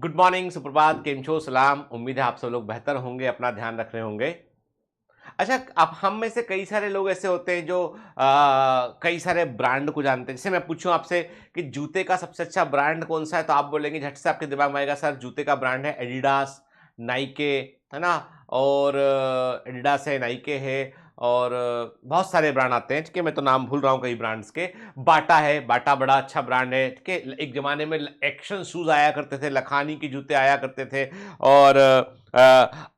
Good morning, सुप्रभात, केम छो, सलाम। उम्मीद है आप सब लोग बेहतर होंगे, अपना ध्यान रख रहे होंगे। अच्छा, अब हम में से कई सारे लोग ऐसे होते हैं जो कई सारे ब्रांड को जानते हैं। जैसे मैं पूछूं आपसे कि जूते का सबसे अच्छा ब्रांड कौन सा है, तो आप बोलेंगे, झट से आपके दिमाग में आएगा सर जूते का ब्रांड है एडिडास, नाइके, है ना। और एडिडास है, नाइके है, और बहुत सारे ब्रांड आते हैं। ठीक है, मैं तो नाम भूल रहा हूँ कई ब्रांड्स के। बाटा है, बाटा बड़ा अच्छा ब्रांड है। ठीक है, एक जमाने में एक्शन शूज आया करते थे, लखानी के जूते आया करते थे, और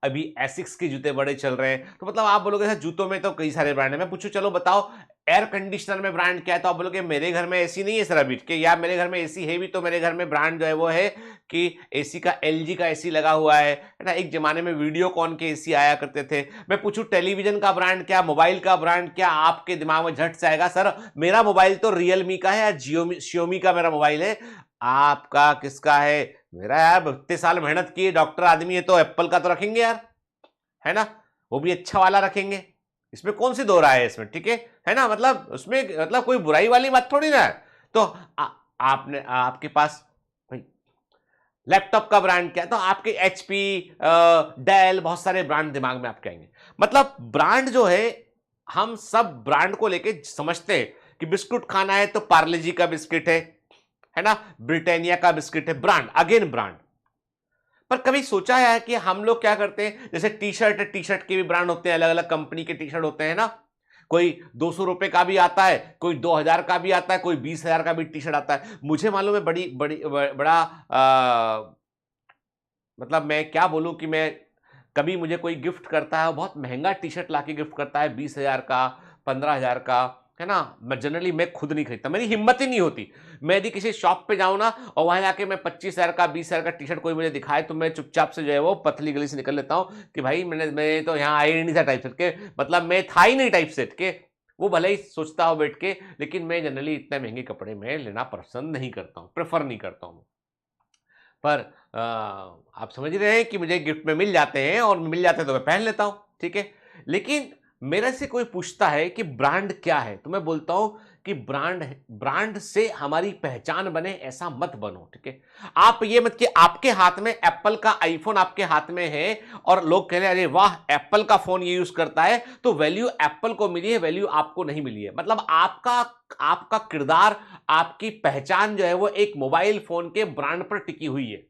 अभी एसिक्स के जूते बड़े चल रहे हैं। तो मतलब आप बोलोगे सर जूतों में तो कई सारे ब्रांड है। मैं पूछूं चलो बताओ एयर कंडीशनर में ब्रांड क्या है, तो आप बोलोगे मेरे घर में एसी नहीं है सर अभी के, या मेरे घर में एसी है भी तो मेरे घर में ब्रांड जो है वो है कि एसी का एलजी का एसी लगा हुआ है ना। एक जमाने में वीडियोकॉन के एसी आया करते थे। मैं पूछूं टेलीविजन का ब्रांड क्या, मोबाइल का ब्रांड क्या, आपके दिमाग में झट से आएगा सर मेरा मोबाइल तो रियलमी का है या जियोमी का मेरा मोबाइल है। आपका किसका है? मेरा यार इतने साल मेहनत किए, डॉक्टर आदमी है तो एप्पल का तो रखेंगे यार, है ना। वो भी अच्छा वाला रखेंगे, इसमें कौन सी दो राय है इसमें? ठीक है ना। मतलब उसमें मतलब कोई बुराई वाली बात थोड़ी ना है। तो आपने आपके पास भाई लैपटॉप का ब्रांड क्या है, तो आपके एचपी, डेल, बहुत सारे ब्रांड दिमाग में आपके आएंगे। मतलब ब्रांड जो है, हम सब ब्रांड को लेके समझते हैं कि बिस्कुट खाना है तो पार्ले जी का बिस्किट है ना, ब्रिटानिया का बिस्किट है, ब्रांड अगेन ब्रांड। पर कभी सोचा है कि हम लोग क्या करते हैं, जैसे टी शर्ट है, टी शर्ट के भी ब्रांड होते हैं, अलग अलग कंपनी के टी शर्ट होते हैं ना। कोई 200 रुपए का भी आता है, कोई 2000 का भी आता है, कोई 20,000 का भी टी शर्ट आता है। मुझे मालूम है बड़ी बड़ी बड़ा मतलब मैं क्या बोलूं कि मैं कभी मुझे कोई गिफ्ट करता है, बहुत महंगा टी शर्ट लाके गिफ्ट करता है, 20,000 का, 15,000 का, है ना। मैं जनरली मैं खुद नहीं खरीदता, मेरी हिम्मत ही नहीं होती। मैं यदि किसी शॉप पे जाऊं ना और वहां जाके मैं 25,000 का, 20,000 का टी शर्ट कोई मुझे दिखाए, तो मैं चुपचाप से जो है वो पतली गली से निकल लेता हूं कि भाई मैं तो यहाँ आया ही नहीं था टाइप सेट के, मतलब मैं था ही नहीं टाइप सेट के। वो भले ही सोचता हो बैठ के, लेकिन मैं जनरली इतने महंगे कपड़े में लेना पसंद नहीं करता हूँ, प्रेफर नहीं करता हूँ। पर आप समझ रहे हैं कि मुझे गिफ्ट में मिल जाते हैं, और मिल जाते हैं तो मैं पहन लेता हूं। ठीक है, लेकिन मेरे से कोई पूछता है कि ब्रांड क्या है, तो मैं बोलता हूं कि ब्रांड ब्रांड से हमारी पहचान बने ऐसा मत बनो। ठीक है, आप ये मत कि आपके हाथ में एप्पल का आईफोन आपके हाथ में है और लोग कह रहे हैं अरे वाह एप्पल का फोन ये यूज करता है, तो वैल्यू एप्पल को मिली है, वैल्यू आपको नहीं मिली है। मतलब आपका आपका किरदार, आपकी पहचान जो है वो एक मोबाइल फोन के ब्रांड पर टिकी हुई है।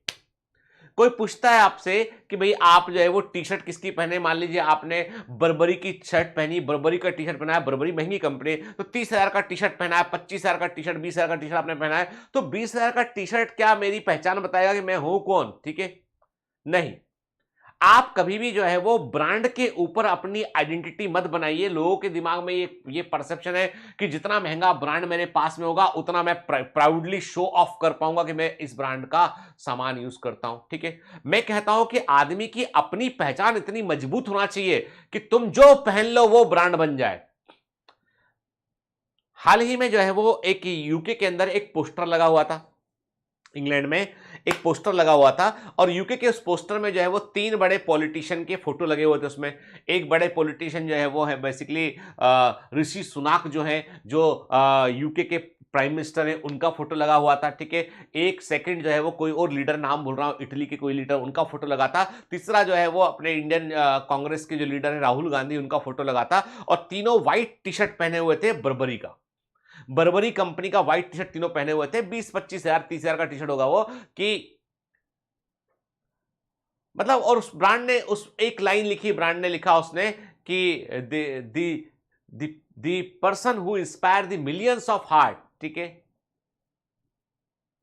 कोई पूछता है आपसे कि भाई आप जो है वो टी शर्ट किसकी पहने, मान लीजिए आपने बर्बरी की शर्ट पहनी, बर्बरी का टी शर्ट पहना है, बर्बरी महंगी कंपनी है, तो 30,000 का टी शर्ट पहना है, 25,000 का टी शर्ट, 20,000 का टी शर्ट आपने पहना है, तो 20,000 का टी शर्ट क्या मेरी पहचान बताएगा कि मैं हूं कौन? ठीक है, नहीं। आप कभी भी जो है वो ब्रांड के ऊपर अपनी आइडेंटिटी मत बनाइए। लोगों के दिमाग में ये परसेप्शन है कि जितना महंगा ब्रांड मेरे पास में होगा उतना मैं प्राउडली शो ऑफ कर पाऊंगा कि मैं इस ब्रांड का सामान यूज करता हूं। ठीक है, मैं कहता हूं कि आदमी की अपनी पहचान इतनी मजबूत होना चाहिए कि तुम जो पहन लो वो ब्रांड बन जाए। हाल ही में जो है वो एक यूके के अंदर एक पोस्टर लगा हुआ था, इंग्लैंड में एक पोस्टर लगा हुआ था, और यूके के उस पोस्टर में जो है वो 3 बड़े पॉलिटिशियन के फोटो लगे हुए थे। उसमें एक बड़े पॉलिटिशियन जो है वो है बेसिकली ऋषि सुनाक, जो है जो यूके के प्राइम मिनिस्टर है, उनका फोटो लगा हुआ था। ठीक है, एक सेकंड जो है वो कोई और लीडर, नाम भूल रहा हूं, इटली के कोई लीडर, उनका फोटो लगा था। तीसरा जो है वो अपने इंडियन कांग्रेस के जो लीडर है राहुल गांधी, उनका फोटो लगा था। और तीनों व्हाइट टी शर्ट पहने हुए थे बर्बरी का, बर्बरी कंपनी का व्हाइट टी शर्ट तीनों पहने हुए थे। 20-25 हजार 30,000 का टी शर्ट होगा वो, कि मतलब, और उस ब्रांड ने उस एक लाइन लिखी, ब्रांड ने लिखा उसने कि the person who inspire the millions of heart, ठीक है,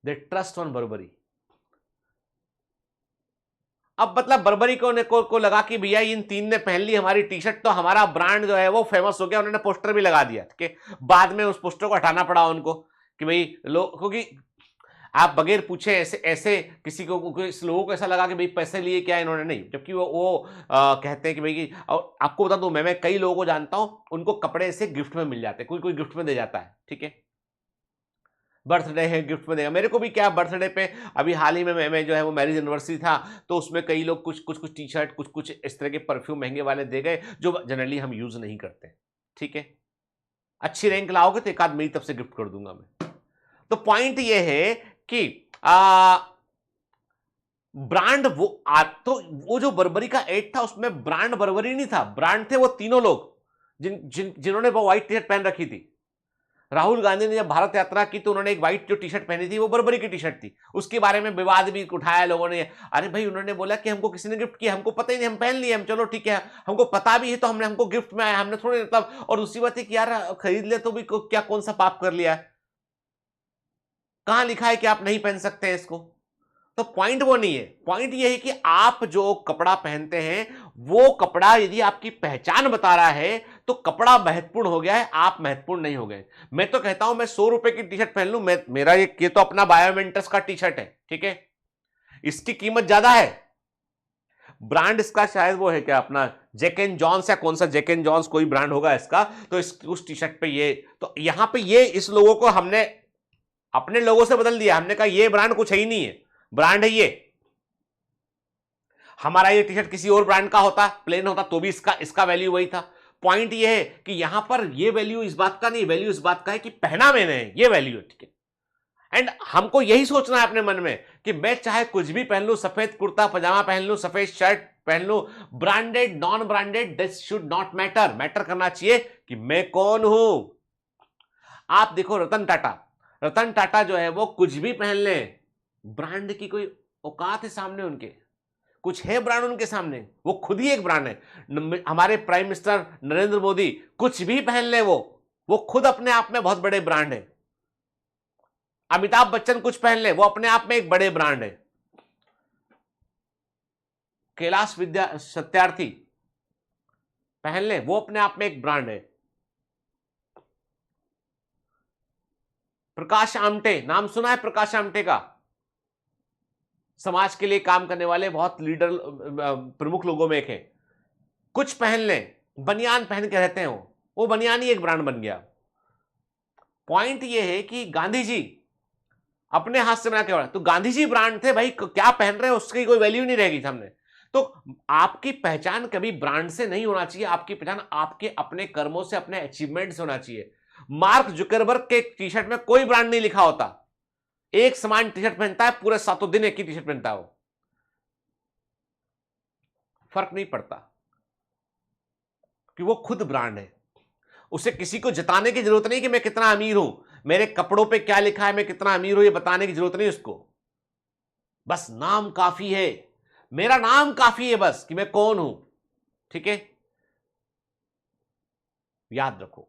दे ट्रस्ट ऑन बर्बरी। अब मतलब बर्बरी को लगा कि भैया इन 3 ने पहन ली हमारी टी शर्ट तो हमारा ब्रांड जो है वो फेमस हो गया, उन्होंने पोस्टर भी लगा दिया। ठीक है, बाद में उस पोस्टर को हटाना पड़ा उनको कि भाई लोग, क्योंकि आप बगैर पूछे ऐसे ऐसे किसी को, लोगों को ऐसा लगा कि भाई पैसे लिए क्या इन्होंने, नहीं, जबकि वो कहते हैं कि भाई और आपको बता दूं, मैं कई लोगों को जानता हूं उनको कपड़े ऐसे गिफ्ट में मिल जाते हैं, कोई कोई गिफ्ट में दे जाता है। ठीक है, बर्थडे है गिफ्ट में देगा। मेरे को भी क्या बर्थडे पे अभी हाल ही में मैं जो है वो मैरिज एनिवर्सरी था, तो उसमें कई लोग कुछ कुछ कुछ टी शर्ट, कुछ कुछ इस तरह के परफ्यूम महंगे वाले दे गए जो जनरली हम यूज नहीं करते। ठीक है, अच्छी रैंक लाओगे तो एक आध मेरी तरफ से गिफ्ट कर दूंगा मैं। तो पॉइंट ये है कि ब्रांड तो वो जो बर्बरी का एड था उसमें ब्रांड बर्बरी नहीं था, ब्रांड थे वो तीनों लोग जिन्होंने वो व्हाइट टी शर्ट पहन रखी थी। राहुल गांधी ने जब भारत यात्रा की तो उन्होंने एक व्हाइट जो टी शर्ट पहनी थी वो बर्बरी की टी शर्ट थी, उसके बारे में विवाद भी उठाया लोगों ने। अरे भाई उन्होंने बोला कि हमको किसी ने गिफ्ट किया, हमको पता ही नहीं, हम पहन लिए, हम चलो ठीक है, हमको पता भी है तो हमको गिफ्ट में आया, हमने थोड़ी मतलब। और दूसरी बात है कि यार खरीद ले तो भी क्या कौन सा पाप कर लिया है, कहां लिखा है कि आप नहीं पहन सकते हैं इसको। तो पॉइंट वो नहीं है, पॉइंट ये है कि आप जो कपड़ा पहनते हैं वो कपड़ा यदि आपकी पहचान बता रहा है तो कपड़ा महत्वपूर्ण हो गया है, आप महत्वपूर्ण नहीं हो गए। मैं तो कहता हूं मैं 100 रुपए की टी शर्ट पहन लूं, मेरा ये तो अपना बायोमेंटस का टी शर्ट है, ठीक है, इसकी कीमत ज्यादा है, ब्रांड इसका शायद वो है क्या अपना जैक एंड जॉन्स या कौन सा जैक एंड जॉन्स कोई ब्रांड होगा इसका, तो उस टी शर्ट पे ये, तो यहां पे ये इस लोगों को हमने अपने लोगों से बदल दिया, हमने कहा ये ब्रांड कुछ है ही नहीं है, ब्रांड है ये। हमारा ये टी शर्ट किसी और ब्रांड का होता, प्लेन होता, तो भी इसका इसका वैल्यू वही था। पॉइंट ये है कि यहां पर ये वैल्यू इस बात का नहीं, वैल्यू इस बात का है कि पहना मैंने है, ये वैल्यू है, ठीक है। एंड हमको यही सोचना है अपने मन में कि मैं चाहे कुछ भी पहन लूं, सफेद कुर्ता पजामा पहन लूं, सफेद शर्ट पहन लूं, branded non branded this should not matter, matter करना चाहिए कि मैं कौन हूं। आप देखो रतन टाटा जो है वो कुछ भी पहन ले, ब्रांड की कोई औकात है सामने उनके, कुछ है ब्रांड उनके सामने, वो खुद ही एक ब्रांड है। हमारे प्राइम मिनिस्टर नरेंद्र मोदी कुछ भी पहन ले वो खुद अपने आप में बहुत बड़े ब्रांड है। अमिताभ बच्चन कुछ पहन ले वो अपने आप में एक बड़े ब्रांड है। कैलाश विद्या सत्यार्थी पहन ले वो अपने आप में एक ब्रांड है। प्रकाश आमटे, नाम सुना है प्रकाश आमटे का, समाज के लिए काम करने वाले बहुत लीडर प्रमुख लोगों में एक है, कुछ पहन ले, बनियान पहन के रहते हैं वो बनियान ही एक ब्रांड बन गया। पॉइंट ये है कि गांधी जी अपने हाथ से बना के, तो गांधी जी ब्रांड थे भाई, क्या पहन रहे हैं उसकी कोई वैल्यू नहीं रहेगी सामने। तो आपकी पहचान कभी ब्रांड से नहीं होना चाहिए, आपकी पहचान आपके अपने कर्मों से, अपने अचीवमेंट से होना चाहिए। मार्क जुकरबर्ग के टी शर्ट में कोई ब्रांड नहीं लिखा होता, एक समान टी शर्ट पहनता है, पूरे 7 दिन एक ही टी शर्ट पहनता है, वो फर्क नहीं पड़ता कि वो खुद ब्रांड है। उसे किसी को जताने की जरूरत नहीं कि मैं कितना अमीर हूं, मेरे कपड़ों पे क्या लिखा है, मैं कितना अमीर हूं, ये बताने की जरूरत नहीं उसको, बस नाम काफी है, मेरा नाम काफी है बस कि मैं कौन हूं, ठीक है, याद रखो।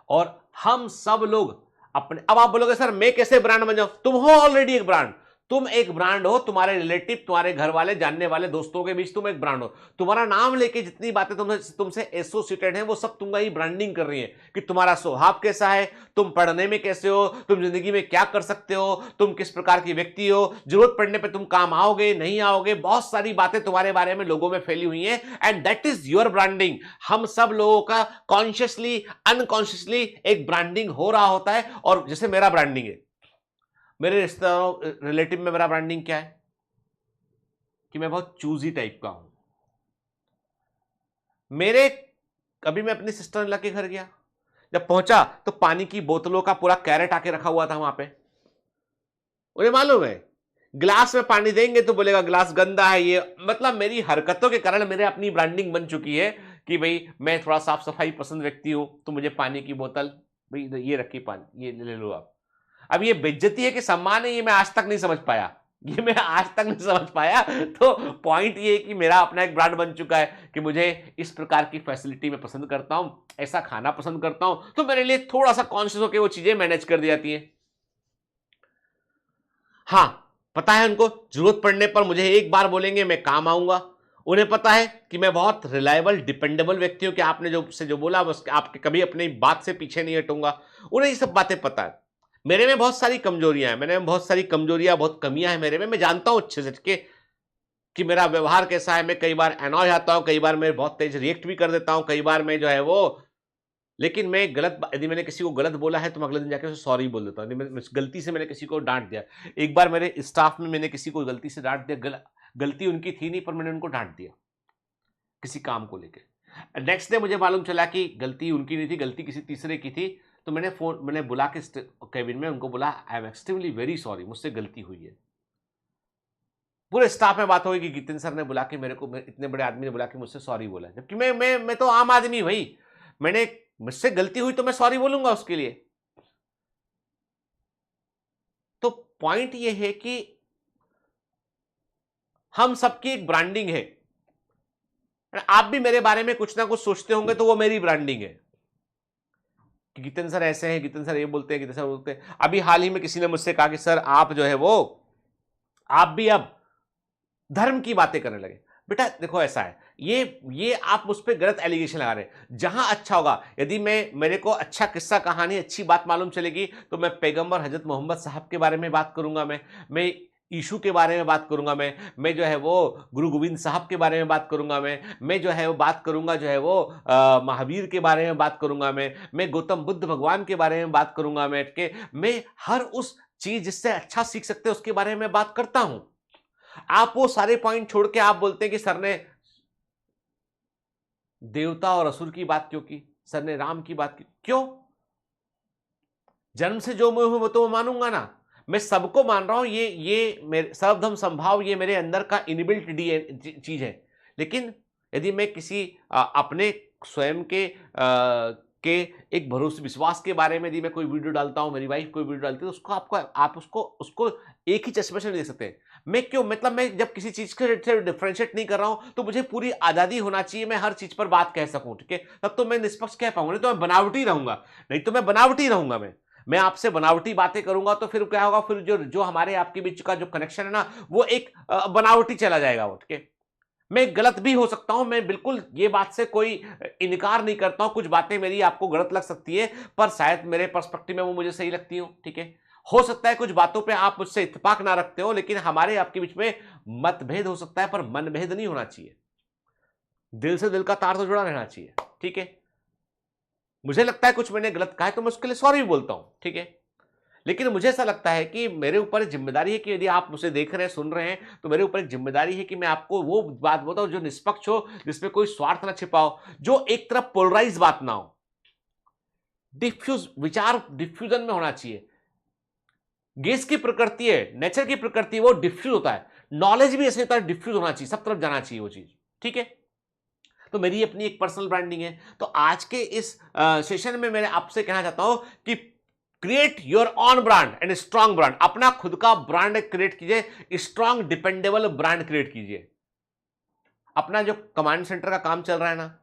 और हम सब लोग अपने, अब आप बोलोगे सर मैं कैसे ब्रांड बन जाऊं, तुम हो ऑलरेडी एक ब्रांड, तुम एक ब्रांड हो, तुम्हारे रिलेटिव, तुम्हारे घर वाले, जानने वाले, दोस्तों के बीच तुम एक ब्रांड हो। तुम्हारा नाम लेके जितनी बातें तुमसे एसोसिएटेड हैं वो सब तुम्हारी ही ब्रांडिंग कर रही है कि तुम्हारा स्वभाव कैसा है, तुम पढ़ने में कैसे हो, तुम जिंदगी में क्या कर सकते हो, तुम किस प्रकार की व्यक्ति हो, जरूरत पड़ने पर तुम काम आओगे नहीं आओगे, बहुत सारी बातें तुम्हारे बारे में लोगों में फैली हुई हैं, and that is your branding. हम सब लोगों का कॉन्शियसली अनकॉन्शियसली एक ब्रांडिंग हो रहा होता है। और जैसे मेरा ब्रांडिंग है, मेरे रिश्तेदारों रिलेटिव में मेरा ब्रांडिंग क्या है कि मैं बहुत चूजी टाइप का हूं। मेरे कभी मैं अपनी सिस्टर इन लॉ के घर गया, जब पहुंचा तो पानी की बोतलों का पूरा कैरेट आके रखा हुआ था वहां पे, उन्हें मालूम है ग्लास में पानी देंगे तो बोलेगा ग्लास गंदा है, ये मतलब मेरी हरकतों के कारण मेरे अपनी ब्रांडिंग बन चुकी है कि भाई मैं थोड़ा साफ सफाई पसंद व्यक्ति हूं, तो मुझे पानी की बोतल, भाई ये रखी पानी, ये ले लो आप। अब ये बेइज्जती है कि सम्मान है, ये मैं आज तक नहीं समझ पाया, ये मैं आज तक नहीं समझ पाया। तो पॉइंट ये है कि मेरा अपना एक ब्रांड बन चुका है कि मुझे इस प्रकार की फैसिलिटी मैं पसंद करता हूं, ऐसा खाना पसंद करता हूं, तो मेरे लिए थोड़ा सा कॉन्शियस होकर वो चीजें मैनेज कर दी जाती हैं। हाँ, पता है उनको जरूरत पड़ने पर मुझे एक बार बोलेंगे मैं काम आऊंगा, उन्हें पता है कि मैं बहुत रिलायबल डिपेंडेबल व्यक्ति हूं, कि आपने जो बोला बस आपके कभी अपनी बात से पीछे नहीं हटूंगा, उन्हें ये सब बातें पता है। मेरे में बहुत सारी कमजोरियां हैं, मैंने बहुत सारी कमजोरियां, बहुत कमियां हैं मेरे में, मैं जानता हूं अच्छे से कि मेरा व्यवहार कैसा है, मैं कई बार एनॉय आता हूं, कई बार मैं बहुत तेज रिएक्ट भी कर देता हूं, कई बार मैं जो है वो, लेकिन मैं यदि मैंने किसी को गलत बोला है तो मैं अगले दिन जाकर उसे सॉरी बोल देता हूँ। गलती से मैंने किसी को डांट दिया, एक बार मेरे स्टाफ में मैंने किसी को गलती से डांट दिया, गलती उनकी थी नहीं पर मैंने उनको डांट दिया किसी काम को लेकर। नेक्स्ट डे मुझे मालूम चला कि गलती उनकी नहीं थी, गलती किसी तीसरे की थी, तो मैंने बुला के केबिन में उनको बोला I am extremely very sorry, मुझसे गलती हुई है। पूरे स्टाफ में बात होगी कि जितिन सर ने बुला के मेरे को, इतने बड़े आदमी ने बुला के मुझसे सॉरी बोला, जबकि मैं तो आम आदमी भाई, मैंने, मुझसे गलती हुई तो मैं सॉरी बोलूंगा उसके लिए। तो पॉइंट ये है कि हम सबकी एक ब्रांडिंग है। आप भी मेरे बारे में कुछ ना कुछ सोचते होंगे तो वो मेरी ब्रांडिंग है कि जितिन सर ऐसे हैं, जितिन सर ये बोलते हैं, जितिन सर बोलते हैं। अभी हाल ही में किसी ने मुझसे कहा कि सर आप जो है वो, आप भी अब धर्म की बातें करने लगे। बेटा देखो ऐसा है, ये आप उस पर गलत एलिगेशन लगा रहे हैं। जहां अच्छा होगा, यदि मेरे को अच्छा किस्सा कहानी, अच्छी बात मालूम चलेगी तो मैं पैगंबर हजरत मोहम्मद साहब के बारे में बात करूंगा, मैं यीशु के बारे में बात करूंगा, मैं जो है वो गुरु गोविंद साहब के बारे में बात करूंगा, मैं जो है वो बात करूंगा, जो है वो महावीर के बारे में बात करूंगा, मैं गौतम बुद्ध भगवान के बारे में बात करूंगा, मैं हर उस चीज जिससे अच्छा सीख सकते हैं उसके बारे में बात करता हूं। आप वो सारे पॉइंट छोड़ के आप बोलते हैं कि सर ने देवता और असुर की बात क्यों की, सर ने राम की बात की क्यों? जन्म से जो मैं हूं वो तो मैं मानूंगा ना, मैं सबको मान रहा हूं, ये मेरे सर्वधर्म संभाव, ये मेरे अंदर का इनबिल्ट चीज है। लेकिन यदि मैं किसी अपने स्वयं के एक भरोसे विश्वास के बारे में यदि मैं कोई वीडियो डालता हूं, मेरी वाइफ कोई वीडियो डालती है, तो उसको आप उसको एक ही चश्मे से नहीं देख सकते। मैं क्यों, मतलब मैं जब किसी चीज से डिफरेंशिएट नहीं कर रहा हूं तो मुझे पूरी आजादी होना चाहिए, मैं हर चीज पर बात कह सकूं, ठीक है, तब तो मैं निष्पक्ष कह पाऊंगा, नहीं तो मैं बनावटी रहूंगा, नहीं तो मैं बनावटी रहूंगा, मैं आपसे बनावटी बातें करूंगा तो फिर क्या होगा, फिर जो हमारे आपके बीच का जो कनेक्शन है ना, वो एक बनावटी चला जाएगा वो, ठीक है। मैं गलत भी हो सकता हूं, मैं बिल्कुल ये बात से कोई इनकार नहीं करता हूं, कुछ बातें मेरी आपको गलत लग सकती है, पर शायद मेरे पर्सपेक्टिव में वो मुझे सही लगती हो, ठीक है। हो सकता है कुछ बातों पे आप मुझसे इत्तेफाक ना रखते हो, लेकिन हमारे आपके बीच में मतभेद हो सकता है, पर मनभेद नहीं होना चाहिए। दिल से दिल का तार तो जुड़ा रहना चाहिए, ठीक है। मुझे लगता है कुछ मैंने गलत कहा है तो मैं उसके लिए सॉरी भी बोलता हूं, ठीक है। लेकिन मुझे ऐसा लगता है कि मेरे ऊपर जिम्मेदारी है कि यदि आप मुझे देख रहे हैं, सुन रहे हैं, तो मेरे ऊपर एक जिम्मेदारी है कि मैं आपको वो बात बताऊं जो निष्पक्ष हो, जिसमें कोई स्वार्थ ना छिपा हो, जो एक तरफ पोलराइज बात ना हो, डिफ्यूज विचार डिफ्यूजन में होना चाहिए। गैस की प्रकृति है, नेचर की प्रकृति है, वो डिफ्यूज होता है, नॉलेज भी ऐसे होता है, डिफ्यूज होना चाहिए, सब तरफ जाना चाहिए वो चीज, ठीक है। तो मेरी अपनी एक पर्सनल ब्रांडिंग है। तो आज के इस सेशन में मैं आपसे कहना चाहता हूं कि create your on brand and strong brand, अपना खुद का ब्रांड क्रिएट कीजिए, स्ट्रांग डिपेंडेबल ब्रांड क्रिएट कीजिए। अपना जो कमांड सेंटर का काम चल रहा है ना,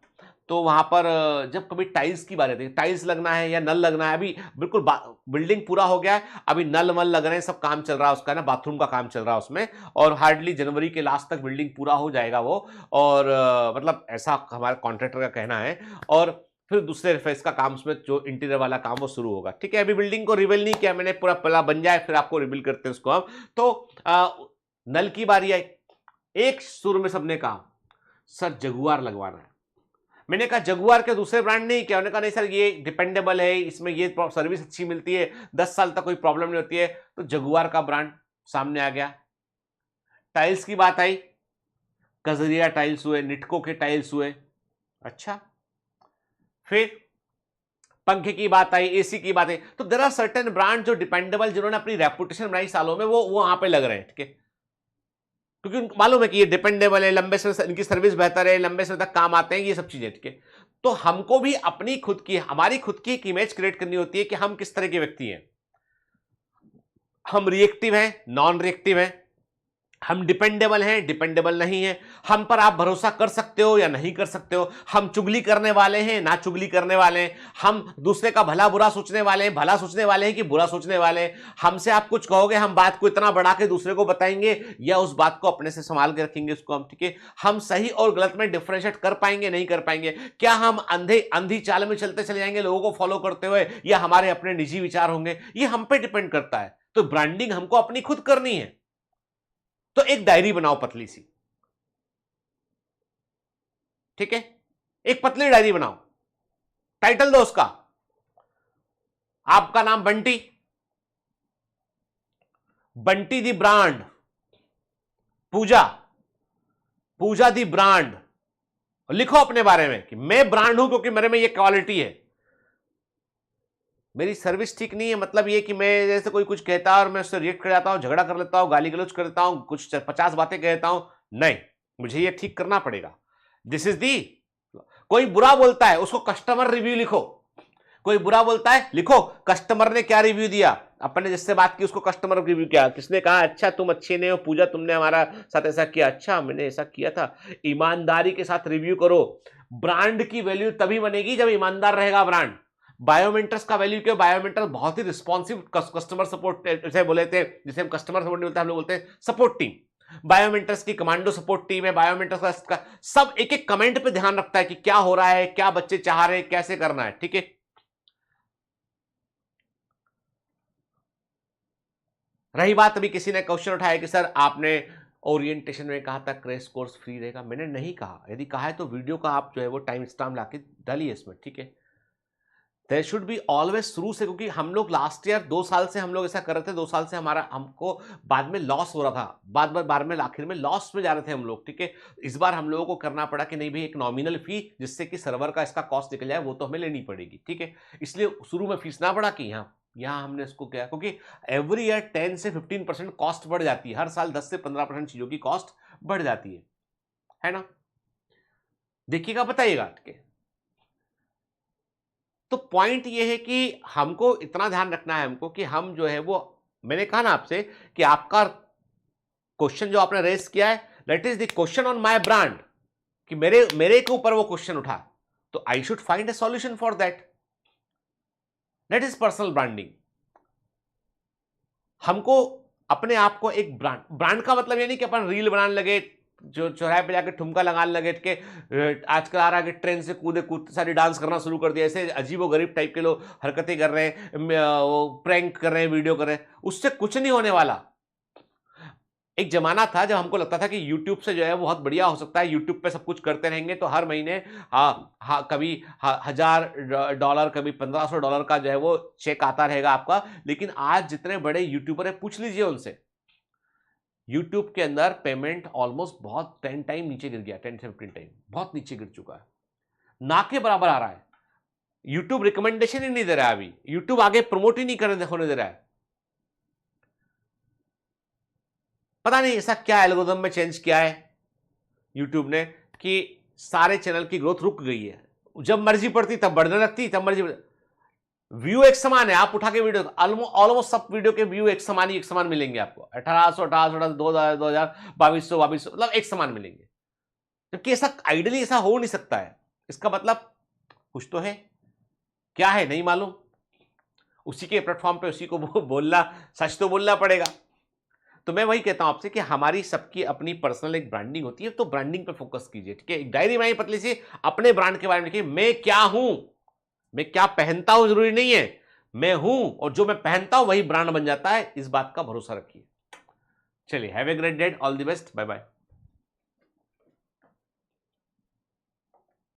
तो वहां पर जब कभी टाइल्स की बात आती है, टाइल्स लगना है या नल लगना है, अभी बिल्कुल बिल्डिंग पूरा हो गया है, अभी नल वल लग रहे हैं, सब काम चल रहा है उसका ना, बाथरूम का काम चल रहा है उसमें, और हार्डली जनवरी के लास्ट तक बिल्डिंग पूरा हो जाएगा वो, और मतलब ऐसा हमारे कॉन्ट्रैक्टर का कहना है। और फिर दूसरे फेज का काम, उसमें जो इंटीरियर वाला काम वो शुरू होगा, ठीक है। अभी बिल्डिंग को रिबिल्ड नहीं किया मैंने, पूरा पला बन जाए फिर आपको रिबिल्ड करते हैं उसको हम। तो नल की बारी आई, एक सुर में सबने कहा सर जगुआर लगवाना है। मैंने कहा जगुआर के दूसरे ब्रांड नहीं क्या? उन्होंने कहा नहीं सर ये डिपेंडेबल है, इसमें ये सर्विस अच्छी मिलती है, 10 साल तक कोई प्रॉब्लम नहीं होती है। तो जगुआर का ब्रांड सामने आ गया। टाइल्स की बात आई, कजरिया टाइल्स हुए, निटको के टाइल्स हुए, अच्छा। फिर पंखे की बात आई, एसी की बात आई। तो देयर आर सर्टेन ब्रांड जो डिपेंडेबल, जिन्होंने अपनी रेपुटेशन बनाई सालों में, वो वहां पे लग रहे हैं, ठीक है, क्योंकि उनको मालूम है कि ये डिपेंडेबल है, लंबे समय इनकी सर्विस बेहतर है, लंबे समय तक काम आते हैं, ये सब चीजें, ठीक है। तो हमको भी अपनी खुद की, हमारी खुद की एक इमेज क्रिएट करनी होती है कि हम किस तरह के व्यक्ति हैं। हम रिएक्टिव हैं, नॉन रिएक्टिव हैं, हम डिपेंडेबल हैं, डिपेंडेबल नहीं है, हम पर आप भरोसा कर सकते हो या नहीं कर सकते हो, हम चुगली करने वाले हैं ना चुगली करने वाले हैं, हम दूसरे का भला बुरा सोचने वाले हैं, भला सोचने वाले हैं कि बुरा सोचने वाले हैं, हमसे आप कुछ कहोगे, हम बात को इतना बढ़ा के दूसरे को बताएंगे या उस बात को अपने से संभाल के रखेंगे उसको हम, ठीक है। हम सही और गलत में डिफरेंशिएट कर पाएंगे, नहीं कर पाएंगे। क्या हम अंधी चाल में चलते चले जाएंगे लोगों को फॉलो करते हुए, या हमारे अपने निजी विचार होंगे, ये हम पे डिपेंड करता है। तो ब्रांडिंग हमको अपनी खुद करनी है। तो एक डायरी बनाओ पतली सी, ठीक है, एक पतली डायरी बनाओ, टाइटल दो उसका, आपका नाम Bunty, Bunty the brand, Pooja, Pooja the brand. लिखो अपने बारे में कि मैं ब्रांड हूं क्योंकि मेरे में ये क्वालिटी है। मेरी सर्विस ठीक नहीं है मतलब ये कि मैं जैसे कोई कुछ कहता है और मैं उससे रिएक्ट कर जाता हूँ, झगड़ा कर लेता हूँ, गाली गलौज कर देता हूँ, कुछ 50 बातें कह देता हूँ। नहीं, मुझे ये ठीक करना पड़ेगा। This is the. कोई बुरा बोलता है उसको कस्टमर रिव्यू लिखो। कोई बुरा बोलता है लिखो कस्टमर ने क्या रिव्यू दिया, अपन ने जिससे बात की उसको कस्टमर रिव्यू किया, किसने कहा अच्छा तुम अच्छे नहीं हो पूजा, तुमने हमारा साथ ऐसा किया, अच्छा मैंने ऐसा किया था। ईमानदारी के साथ रिव्यू करो। ब्रांड की वैल्यू तभी बनेगी जब ईमानदार रहेगा ब्रांड। बायोमेंटर्स का वैल्यू क्या? बायोमेंटर्स बहुत ही रिस्पॉन्सिव कस्टमर सपोर्ट जैसे बोले थे, जिसे हम कस्टमर सपोर्ट नहीं बोलते, हम लोग बोलते हैं सपोर्ट टीम। बायोमेंटर्स की कमांडो सपोर्ट टीम है। बायोमेंटर्स का सब एक एक कमेंट पे ध्यान रखता है कि क्या हो रहा है, क्या बच्चे चाह रहे हैं, कैसे करना है। ठीक है, रही बात अभी किसी ने क्वेश्चन उठाया कि सर आपने ओरिएंटेशन में कहा था क्रैश कोर्स फ्री रहेगा, मैंने नहीं कहा। यदि कहा है तो वीडियो का आप जो है वो टाइम स्टैम्प लाके डालिए इसमें। ठीक है, देयर शुड बी ऑलवेज शुरू से, क्योंकि हम लोग लास्ट ईयर 2 साल से हम लोग ऐसा कर रहे थे, 2 साल से हमारा हमको बाद में लॉस हो रहा था, बार में आखिर में लॉस में जा रहे थे हम लोग। ठीक है, इस बार हम लोगों को करना पड़ा कि नहीं भाई एक नॉमिनल फी जिससे कि सर्वर का इसका कॉस्ट निकल जाए वो तो हमें लेनी पड़ेगी। ठीक है, इसलिए शुरू में फीस ना बढ़ा कि यहाँ हमने इसको किया, क्योंकि एवरी ईयर 10 से 15% कॉस्ट बढ़ जाती है, हर साल 10 से 15% चीजों की कॉस्ट बढ़ जाती है ना? देखिएगा बताइएगा। ठीक है, तो पॉइंट ये है कि हमको इतना ध्यान रखना है हमको कि हम जो है वो, मैंने कहा ना आपसे कि आपका क्वेश्चन जो आपने रेस किया है that is the question on my brand, कि मेरे मेरे के ऊपर वो क्वेश्चन उठा, तो I should find a solution for that. That is personal branding. हमको अपने आप को एक ब्रांड का मतलब ये नहीं कि अपन रील बनाने लगे, जो चौराहे पे जाके ठुमका लगाने लगे के आजकल आ रहा है कि ट्रेन से कूदे कूदते सारी डांस करना शुरू कर दिया, ऐसे अजीबो गरीब टाइप के लोग हरकतें कर रहे हैं, वो प्रैंक कर रहे हैं, वीडियो कर रहे हैं, उससे कुछ नहीं होने वाला। एक जमाना था जब हमको लगता था कि YouTube से जो है बहुत बढ़िया हो सकता है, YouTube पे सब कुछ करते रहेंगे तो हर महीने कभी $1000, कभी $1500 का जो है वो चेक आता रहेगा आपका। लेकिन आज जितने बड़े यूट्यूबर है पूछ लीजिए उनसे, यूट्यूब के अंदर पेमेंट ऑलमोस्ट बहुत 10 टाइम नीचे गिर गया, 10 से 15 टाइम बहुत नीचे गिर चुका है, ना के बराबर आ रहा है। यूट्यूब रिकमेंडेशन ही नहीं दे रहा है, अभी यूट्यूब आगे प्रमोट ही नहीं करने होने दे रहा है। पता नहीं ऐसा क्या एल्गोरिथम में चेंज किया है यूट्यूब ने कि सारे चैनल की ग्रोथ रुक गई है। जब मर्जी पड़ती तब बढ़ने लगती, तब मर्जी व्यू एक समान है, आप उठा के वीडियो ऑलमोस्ट सब वीडियो के व्यू एक समान मिलेंगे आपको, 1800 2000 2200 मतलब एक समान मिलेंगे। जबकि ऐसा आइडियली ऐसा हो नहीं सकता है। इसका मतलब कुछ तो है, क्या है नहीं मालूम। उसी के प्लेटफॉर्म पे उसी को बोलना, सच तो बोलना पड़ेगा। तो मैं वही कहता हूं आपसे कि हमारी सबकी अपनी पर्सनल एक ब्रांडिंग होती है, तो ब्रांडिंग पे फोकस कीजिए। ठीक है, एक डायरी बनाइए पतली सी, अपने ब्रांड के बारे में लिखिए, मैं क्या हूं, मैं क्या पहनता हूं जरूरी नहीं है, मैं हूं और जो मैं पहनता हूं वही ब्रांड बन जाता है। इस बात का भरोसा रखिए। चलिए, have a great day, all the best, bye bye.